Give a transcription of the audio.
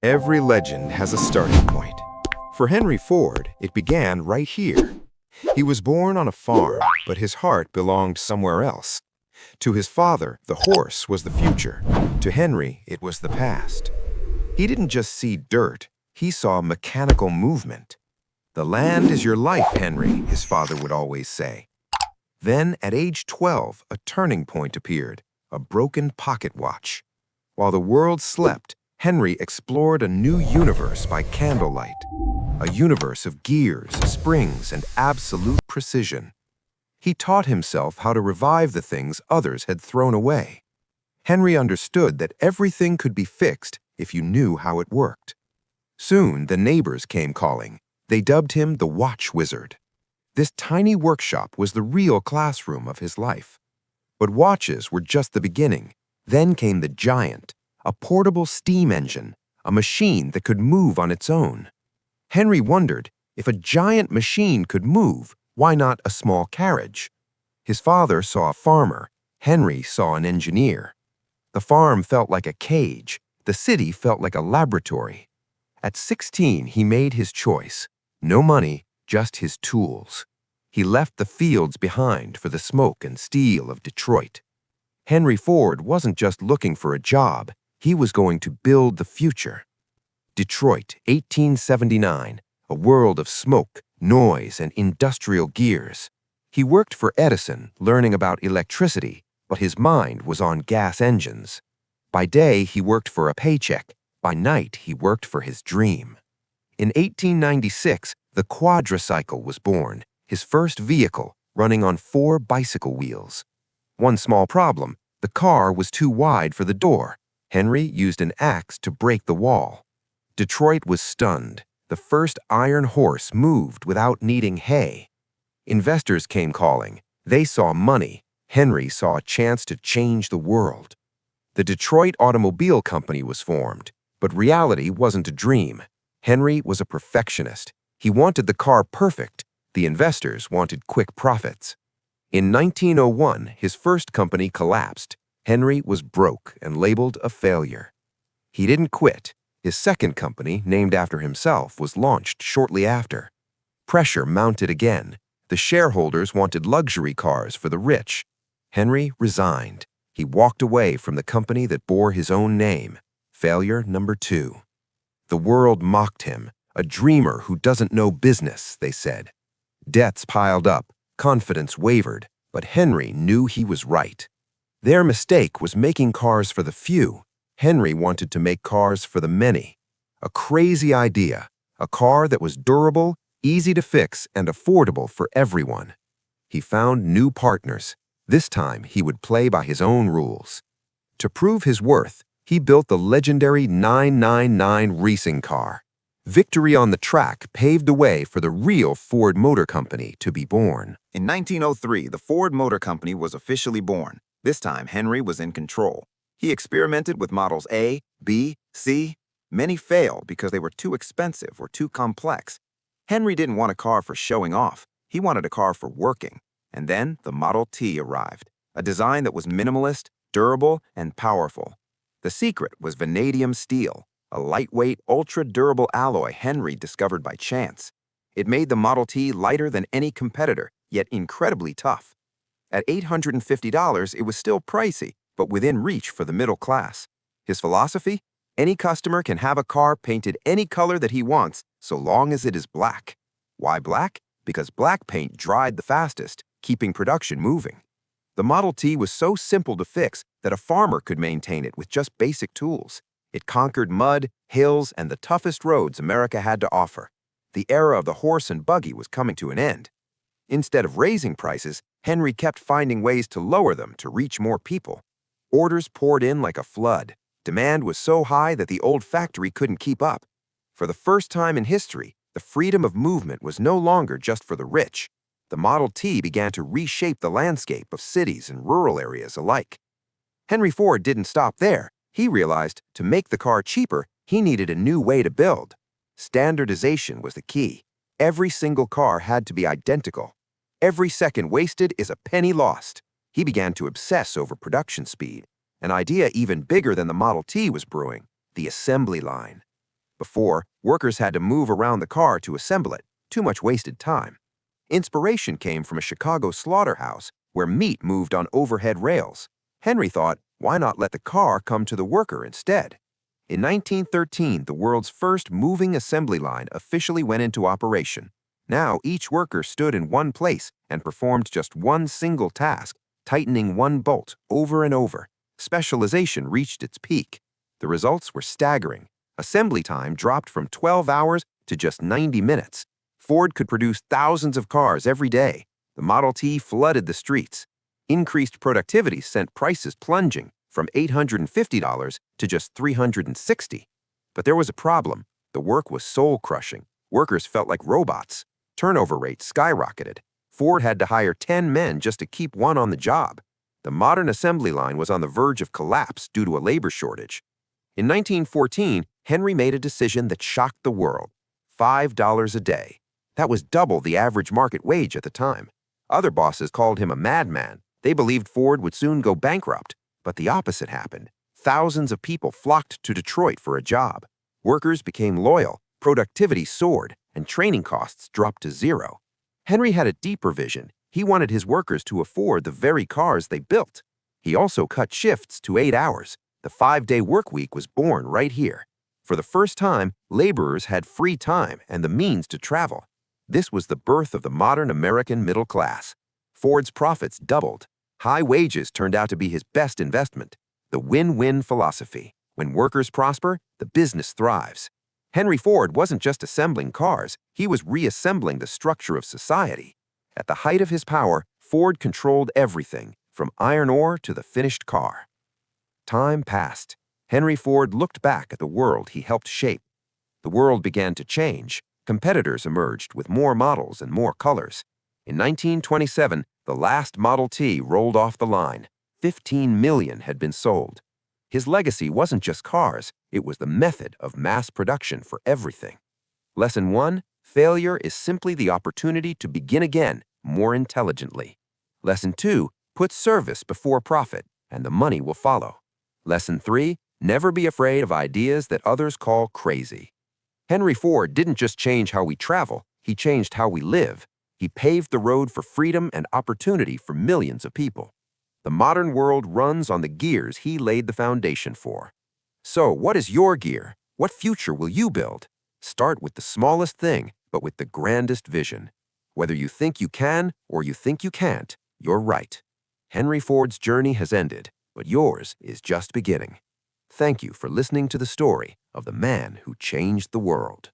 Every legend has a starting point. For Henry Ford, it began right here. He was born on a farm, but his heart belonged somewhere else. To his father, the horse was the future. To Henry, it was the past. He didn't just see dirt, he saw mechanical movement. "The land is your life, Henry," his father would always say. Then, at age 12, a turning point appeared, a broken pocket watch. While the world slept, Henry explored a new universe by candlelight, a universe of gears, springs, and absolute precision. He taught himself how to revive the things others had thrown away. Henry understood that everything could be fixed if you knew how it worked. Soon, the neighbors came calling. They dubbed him the Watch Wizard. This tiny workshop was the real classroom of his life. But watches were just the beginning. Then came the giant, a portable steam engine, a machine that could move on its own. Henry wondered, if a giant machine could move, why not a small carriage? His father saw a farmer. Henry saw an engineer. The farm felt like a cage. The city felt like a laboratory. At 16, he made his choice. No money, just his tools. He left the fields behind for the smoke and steel of Detroit. Henry Ford wasn't just looking for a job. He was going to build the future. Detroit, 1879, a world of smoke, noise, and industrial gears. He worked for Edison, learning about electricity, but his mind was on gas engines. By day, he worked for a paycheck. By night, he worked for his dream. In 1896, the quadricycle was born, his first vehicle, running on 4 bicycle wheels. One small problem: the car was too wide for the door. Henry used an axe to break the wall. Detroit was stunned. The first iron horse moved without needing hay. Investors came calling. They saw money. Henry saw a chance to change the world. The Detroit Automobile Company was formed, but reality wasn't a dream. Henry was a perfectionist. He wanted the car perfect. The investors wanted quick profits. In 1901, his first company collapsed. Henry was broke and labeled a failure. He didn't quit. His second company, named after himself, was launched shortly after. Pressure mounted again. The shareholders wanted luxury cars for the rich. Henry resigned. He walked away from the company that bore his own name. Failure number 2. The world mocked him. A dreamer who doesn't know business, they said. Debts piled up. Confidence wavered. But Henry knew he was right. Their mistake was making cars for the few. Henry wanted to make cars for the many. A crazy idea. A car that was durable, easy to fix, and affordable for everyone. He found new partners. This time, he would play by his own rules. To prove his worth, he built the legendary 999 racing car. Victory on the track paved the way for the real Ford Motor Company to be born. In 1903, the Ford Motor Company was officially born. This time, Henry was in control. He experimented with models A, B, C. Many failed because they were too expensive or too complex. Henry didn't want a car for showing off. He wanted a car for working. And then the Model T arrived, a design that was minimalist, durable, and powerful. The secret was vanadium steel, a lightweight, ultra-durable alloy Henry discovered by chance. It made the Model T lighter than any competitor, yet incredibly tough. At $850, it was still pricey, but within reach for the middle class. His philosophy? Any customer can have a car painted any color that he wants, so long as it is black. Why black? Because black paint dried the fastest, keeping production moving. The Model T was so simple to fix that a farmer could maintain it with just basic tools. It conquered mud, hills, and the toughest roads America had to offer. The era of the horse and buggy was coming to an end. Instead of raising prices, Henry kept finding ways to lower them to reach more people. Orders poured in like a flood. Demand was so high that the old factory couldn't keep up. For the first time in history, the freedom of movement was no longer just for the rich. The Model T began to reshape the landscape of cities and rural areas alike. Henry Ford didn't stop there. He realized to make the car cheaper, he needed a new way to build. Standardization was the key. Every single car had to be identical. Every second wasted is a penny lost. He began to obsess over production speed. An idea even bigger than the Model T was brewing: the assembly line. Before, workers had to move around the car to assemble it, too much wasted time. Inspiration came from a Chicago slaughterhouse where meat moved on overhead rails. Henry thought, why not let the car come to the worker instead? In 1913, the world's first moving assembly line officially went into operation. Now, each worker stood in one place and performed just one single task, tightening one bolt over and over. Specialization reached its peak. The results were staggering. Assembly time dropped from 12 hours to just 90 minutes. Ford could produce thousands of cars every day. The Model T flooded the streets. Increased productivity sent prices plunging from $850 to just $360. But there was a problem. The work was soul-crushing. Workers felt like robots. Turnover rates skyrocketed. Ford had to hire 10 men just to keep one on the job. The modern assembly line was on the verge of collapse due to a labor shortage. In 1914, Henry made a decision that shocked the world: $5 a day. That was double the average market wage at the time. Other bosses called him a madman. They believed Ford would soon go bankrupt. But the opposite happened. Thousands of people flocked to Detroit for a job. Workers became loyal, productivity soared, and training costs dropped to zero. Henry had a deeper vision. He wanted his workers to afford the very cars they built. He also cut shifts to 8 hours. The 5-day work week was born right here. For the first time, laborers had free time and the means to travel. This was the birth of the modern American middle class. Ford's profits doubled. High wages turned out to be his best investment. The win-win philosophy. When workers prosper, the business thrives. Henry Ford wasn't just assembling cars, he was reassembling the structure of society. At the height of his power, Ford controlled everything, from iron ore to the finished car. Time passed. Henry Ford looked back at the world he helped shape. The world began to change. Competitors emerged with more models and more colors. In 1927, the last Model T rolled off the line. 15 million had been sold. His legacy wasn't just cars, it was the method of mass production for everything. Lesson 1, failure is simply the opportunity to begin again more intelligently. Lesson 2, put service before profit, and the money will follow. Lesson 3, never be afraid of ideas that others call crazy. Henry Ford didn't just change how we travel, he changed how we live. He paved the road for freedom and opportunity for millions of people. The modern world runs on the gears he laid the foundation for. So, what is your gear? What future will you build? Start with the smallest thing, but with the grandest vision. Whether you think you can or you think you can't, you're right. Henry Ford's journey has ended, but yours is just beginning. Thank you for listening to the story of the man who changed the world.